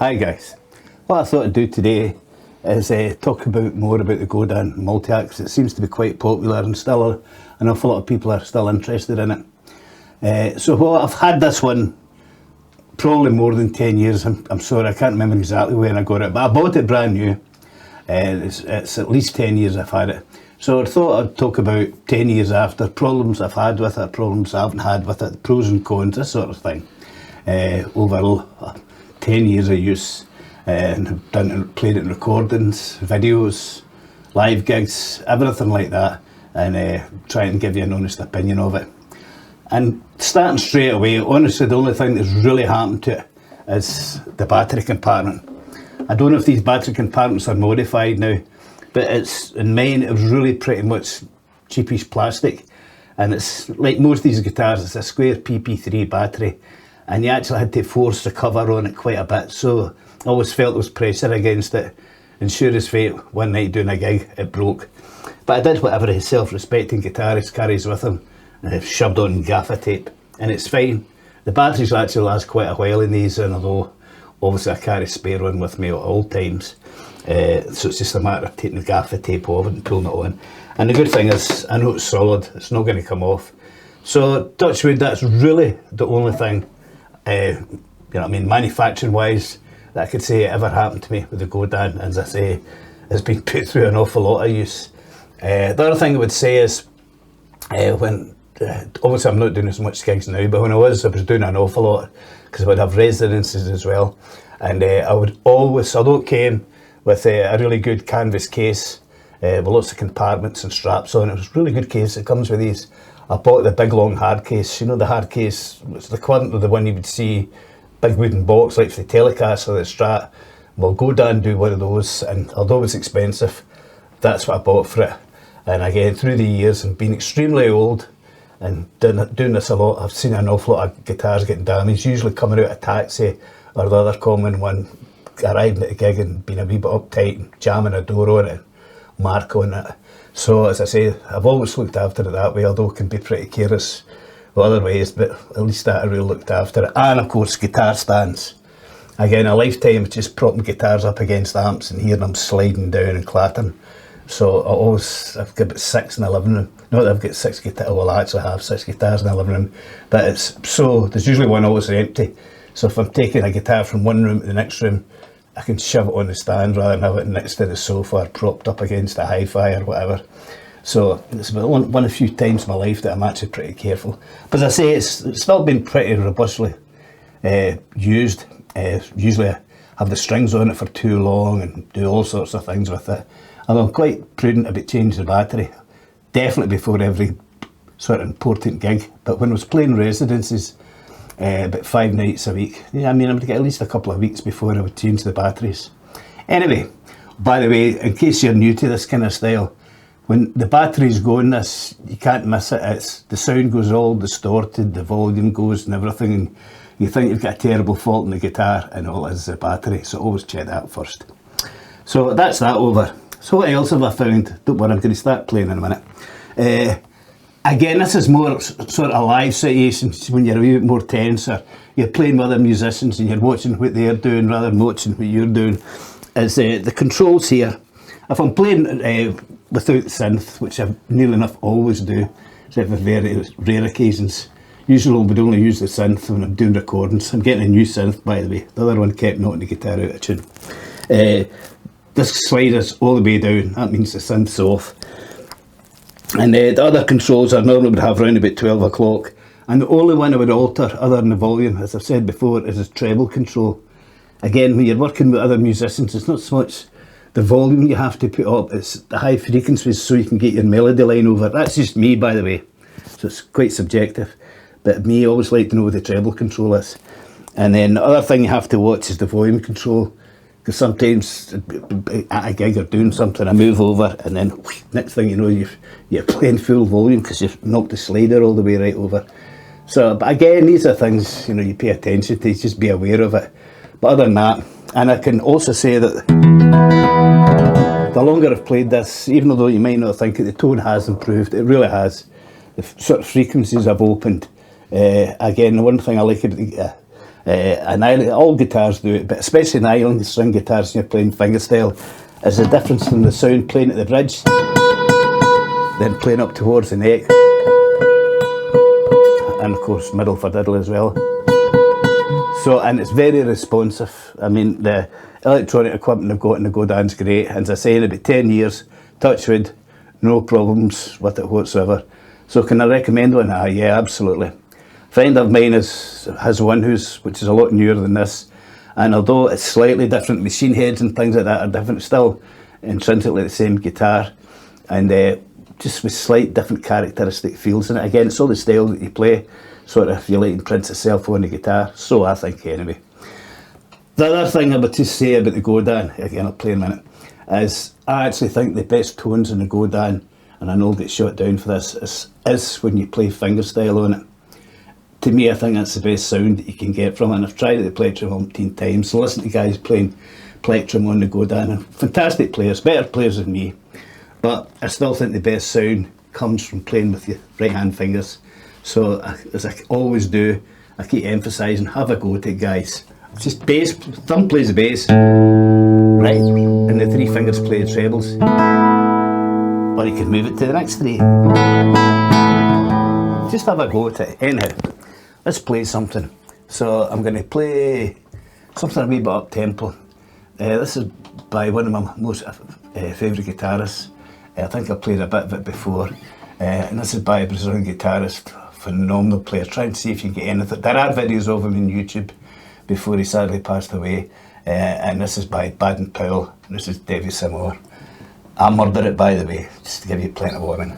Hi guys, what I thought I'd do today is talk more about the Godin Multiac. It seems to be quite popular and still an awful lot of people are still interested in it. I've had this one probably more than 10 years. I'm sorry, I can't remember exactly when I got it, but I bought it brand new. It's at least 10 years I've had it. So I thought I'd talk about 10 years after, problems I've had with it, problems I haven't had with it, pros and cons, this sort of thing. Overall, 10 years of use, and I've played it in recordings, videos, live gigs, everything like that, and try and give you an honest opinion of it. And starting straight away, honestly, the only thing that's really happened to it is the battery compartment. I don't know if these battery compartments are modified now, but in mine it was really pretty much cheapish plastic, and it's like most of these guitars, it's a square PP3 battery, and you actually had to force the cover on it quite a bit, so I always felt there was pressure against it, and sure as fate, one night doing a gig, it broke. But I did what every self-respecting guitarist carries with him, and I've shoved on gaffer tape, and it's fine. The batteries actually last quite a while in these, and although obviously I carry a spare one with me at all times, so it's just a matter of taking the gaffer tape off and pulling it on. And the good thing is, I know it's solid, it's not going to come off. So touch wood, that's really the only thing, you know what I mean, manufacturing wise, that I could say ever happened to me with the Godin. As I say, it's been put through an awful lot of use. The other thing I would say is, obviously I'm not doing as much gigs now, but when I was doing an awful lot, because I would have residences as well, and I would always, although it came with a really good canvas case with lots of compartments and straps on, it was a really good case. It comes with these. I bought the big long hard case, you know, the hard case, it's the equivalent of the one you would see, big wooden box like for the Telecaster or the Strat. Well, Godin do one of those, and although it's expensive, that's what I bought for it. And again, through the years, and being extremely old and doing this a lot, I've seen an awful lot of guitars getting damaged, usually coming out of taxi or the other common one, arriving at a gig and being a wee bit uptight and jamming a door on it, mark on it. So as I say, I've always looked after it that way, although it can be pretty careless with other ways, but at least that I really looked after it. And of course, guitar stands. Again, a lifetime of just propping guitars up against amps and hearing them sliding down and clattering. So I've got about 6 in the living room. Not that I've got 6 guitars, well I actually have 6 guitars in the living room, but there's usually one always empty. So if I'm taking a guitar from one room to the next room, I can shove it on the stand rather than have it next to the sofa or propped up against a hi-fi or whatever. So it's about one of a few times in my life that I'm actually pretty careful. But as I say, it's still been pretty robustly used. Usually I have the strings on it for too long and do all sorts of things with it. Although I'm quite prudent about changing the battery, definitely before every sort of important gig. But when I was playing residencies, about 5 nights a week, yeah, I mean I would get at least a couple of weeks before I would change the batteries. Anyway, by the way, in case you're new to this kind of style, when the battery's going, this, you can't miss it. The sound goes all distorted, the volume goes and everything, and you think you've got a terrible fault in the guitar, and all it is the battery, so always check that first. So that's that over. So what else have I found? Don't worry, I'm going to start playing in a minute. Again, this is more sort of live situations when you're a wee bit more tense, or you're playing with other musicians and you're watching what they're doing rather than watching what you're doing. Is the controls here. If I'm playing without synth, which I nearly enough always do, except for very rare occasions, usually I would only use the synth when I'm doing recordings. I'm getting a new synth, by the way. The other one kept knocking the guitar out of tune. This slider's all the way down, that means the synth's off. And the other controls I normally would have around about 12 o'clock. And the only one I would alter, other than the volume, as I've said before, is the treble control. Again, when you're working with other musicians, it's not so much the volume you have to put up, it's the high frequencies so you can get your melody line over. That's just me, by the way, so it's quite subjective. But me, I always like to know what the treble control is. And then the other thing you have to watch is the volume control. Because sometimes at a gig or doing something, I move over and then whoosh, next thing you know, you're playing full volume because you've knocked the slider all the way right over. So, but again, these are things, you know, you pay attention to, just be aware of it. But other than that, and I can also say that the longer I've played this, even though you might not think it, the tone has improved, it really has. The sort of frequencies I've opened. Again, the one thing I like about And all guitars do it, but especially nylon string guitars when you're playing fingerstyle, is the difference in the sound playing at the bridge, then playing up towards the neck, and of course middle for diddle as well. So, and it's very responsive. I mean, the electronic equipment they've got in the Godin's great, and as I say, in about 10 years, touch wood, no problems with it whatsoever. So can I recommend one? Ah, yeah, absolutely. A friend of mine has one which is a lot newer than this, and although it's slightly different, machine heads and things like that are different, still intrinsically the same guitar, and just with slight different characteristic feels in it. Again, it's all the style that you play, sort of, if you like, imprints itself on the guitar, so I think anyway. The other thing I would just say about the Godin, again I'll play in a minute, is I actually think the best tones in the Godin, and I know I'll get shot down for this, is when you play fingerstyle on it. To me, I think that's the best sound that you can get from it, and I've tried it the plectrum umpteen times, so listen to guys playing plectrum on the Godin, and fantastic players, better players than me, but I still think the best sound comes from playing with your right hand fingers. So, as I always do, I keep emphasising, have a go at it, guys. It's just bass, thumb plays the bass, right, and the 3 fingers play the trebles, or you can move it to the next 3. Just have a go at it. Anyhow, let's play something. So I'm going to play something a wee bit up tempo. This is by one of my most favourite guitarists. I think I've played a bit of it before, and this is by a Brazilian guitarist, phenomenal player. Try and see if you can get anything. There are videos of him on YouTube before he sadly passed away, and this is by Godin Multiac, and this is Duffy Similar. I murder it, by the way, just to give you plenty of warning.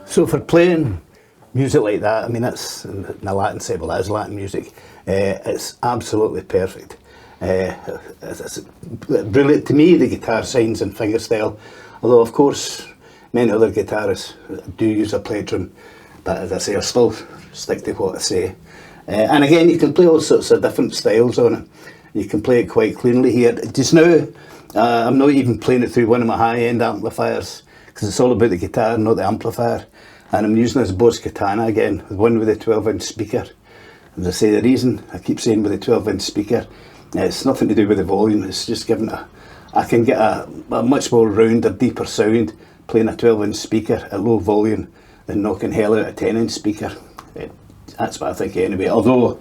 So for playing music like that, I mean, that's in the Latin say, well, that is Latin music. It's absolutely perfect. It's brilliant. To me, the guitar signs in fingerstyle, although of course many other guitarists do use a plectrum, but as I say, I still stick to what I say. And again, you can play all sorts of different styles on it. You can play it quite cleanly here. Just now, I'm not even playing it through one of my high-end amplifiers, because it's all about the guitar, not the amplifier. And I'm using this Boss Katana again, the one with the 12-inch speaker. As I say, the reason I keep saying with the 12-inch speaker, it's nothing to do with the volume, it's just giving I can get a much more rounded, deeper sound playing a 12-inch speaker at low volume than knocking hell out a 10-inch speaker. That's what I think anyway, although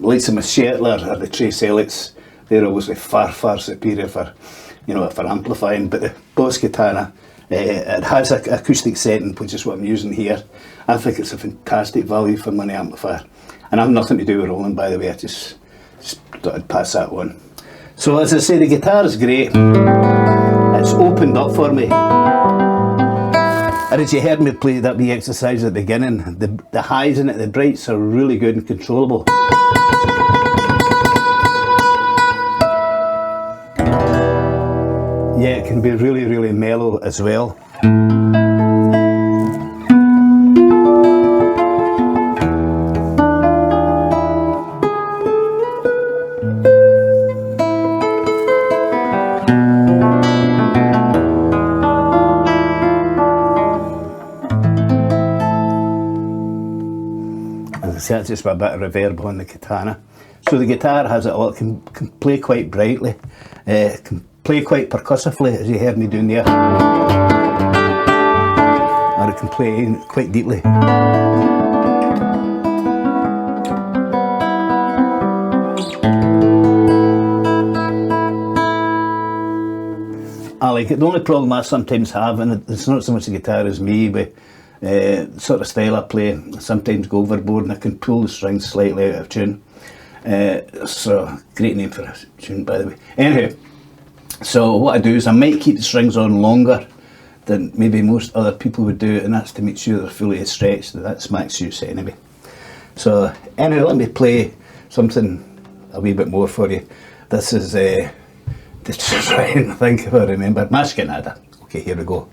like some Shetler or the Trace Elliots, they're obviously far, far superior for, you know, for amplifying, but the Boss Katana, it has an acoustic setting, which is what I'm using here. I think it's a fantastic value for money amplifier. And I've nothing to do with Roland, by the way, I just thought I'd pass that on. So as I say, the guitar is great. It's opened up for me. And as you heard me play that wee exercise at the beginning, the highs in it, the brights are really good and controllable. Yeah, it can be really, really mellow as well. As I say, that's just a bit of reverb on the katana. So the guitar has it all. It can play quite brightly, it can play quite percussively, as you heard me doing there, or it can play quite deeply. I like it. The only problem I sometimes have, and it's not so much the guitar as me, but sort of style I play, I sometimes go overboard and I can pull the strings slightly out of tune. So, great name for a tune, by the way. Anyway, so what I do is I might keep the strings on longer than maybe most other people would do, and that's to make sure they're fully stretched. That's max use anyway. So, anyway, let me play something a wee bit more for you. This is, just trying to think if I remember, Masquerade. Okay, here we go.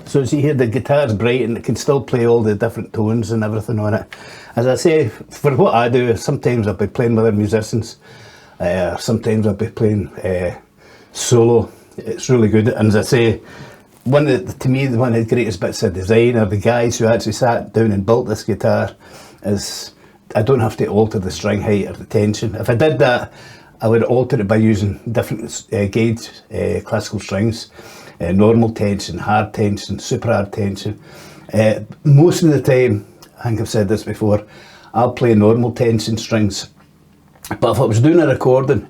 So as you hear, the guitar's bright and it can still play all the different tones and everything on it. As I say, for what I do, sometimes I'll be playing with other musicians, sometimes I'll be playing solo. It's really good. And as I say, to me, one of the greatest bits of design are the guys who actually sat down and built this guitar. Is I don't have to alter the string height or the tension. If I did that, I would alter it by using different gauge classical strings. Normal tension, hard tension, super hard tension. Most of the time, I think I've said this before, I'll play normal tension strings. But if I was doing a recording,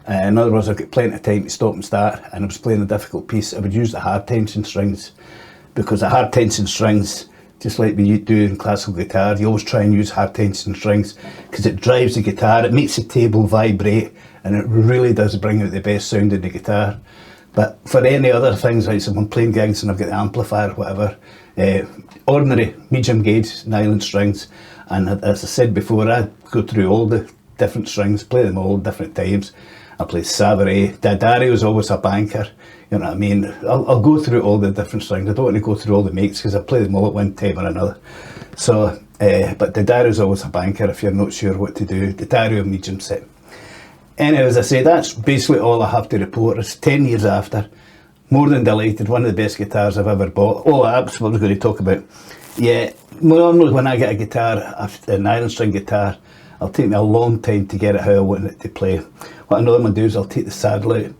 in other words, I've got plenty of time to stop and start, and I was playing a difficult piece, I would use the hard tension strings. Because the hard tension strings, just like we do in classical guitar, you always try and use hard tension strings because it drives the guitar, it makes the table vibrate, and it really does bring out the best sound in the guitar. But for any other things, like so I'm playing gigs and I've got the amplifier or whatever, ordinary medium gauge nylon strings, and as I said before, I go through all the different strings, play them all different times. I play Savary, Daddario is always a banker, you know what I mean. I'll go through all the different strings. I don't want to go through all the makes because I play them all at one time or another. So, but Daddario is always a banker if you're not sure what to do. Daddario medium set. Anyway, as I say, that's basically all I have to report. It's 10 years after. More than delighted. One of the best guitars I've ever bought. Oh, that's what I was going to talk about. Yeah, normally when I get a guitar, a nylon string guitar, it'll take me a long time to get it how I want it to play. What I normally do is I'll take the saddle out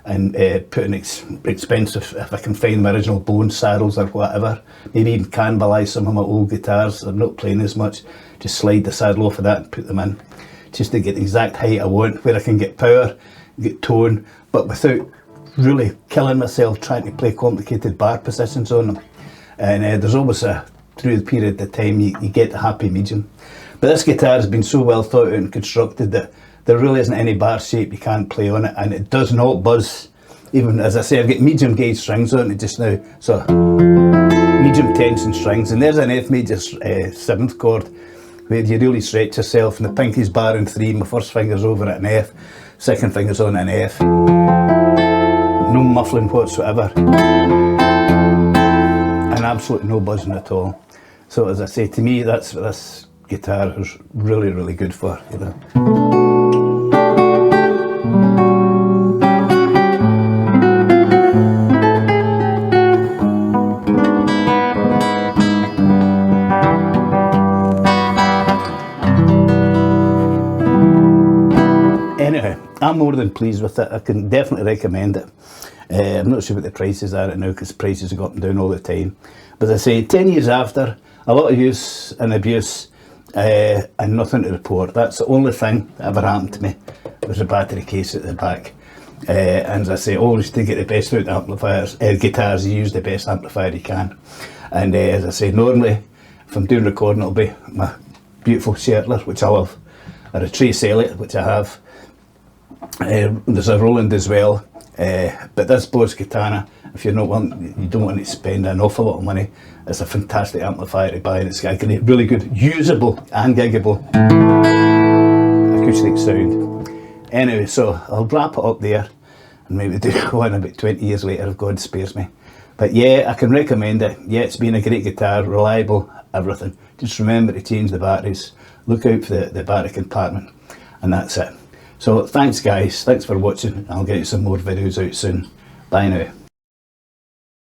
and put an expensive, if I can find my original bone saddles or whatever, maybe even canvalize some of my old guitars. I'm not playing as much. Just slide the saddle off of that and put them in, just to get the exact height I want, where I can get power, get tone, but without really killing myself trying to play complicated bar positions on them. And there's always through the period of time, you get the happy medium. But this guitar has been so well thought out and constructed that there really isn't any bar shape you can't play on it, and it does not buzz. Even, as I say, I've got medium gauge strings on it just now, so medium tension strings, and there's an F major 7th chord, where you really stretch yourself, and the pinky's bar in 3, my first finger's over at an F, second finger's on an F. No muffling whatsoever. And absolutely no buzzing at all. So as I say, to me, that's what this guitar is really, really good for, you know. I'm more than pleased with it. I can definitely recommend it. I'm not sure what the prices are right now because prices go up and down all the time. But as I say, 10 years after, a lot of use and abuse and nothing to report. That's the only thing that ever happened to me, was the battery case at the back. And as I say, always to get the best out of amplifiers, guitars, you use the best amplifier you can. And as I say, normally, if I'm doing recording, it'll be my beautiful Shetler, which I love, or a Trace Elliott, which I have. There's a Roland as well. But this Boss Katana, if you're not you don't want to spend an awful lot of money, it's a fantastic amplifier to buy, and it's got a great, really good, usable and giggable acoustic sound. Anyway, so I'll wrap it up there, and maybe do one about 20 years later if God spares me. But yeah, I can recommend it. Yeah, it's been a great guitar, reliable, everything. Just remember to change the batteries, look out for the battery compartment, and that's it. So thanks guys, thanks for watching. I'll get you some more videos out soon. Bye now.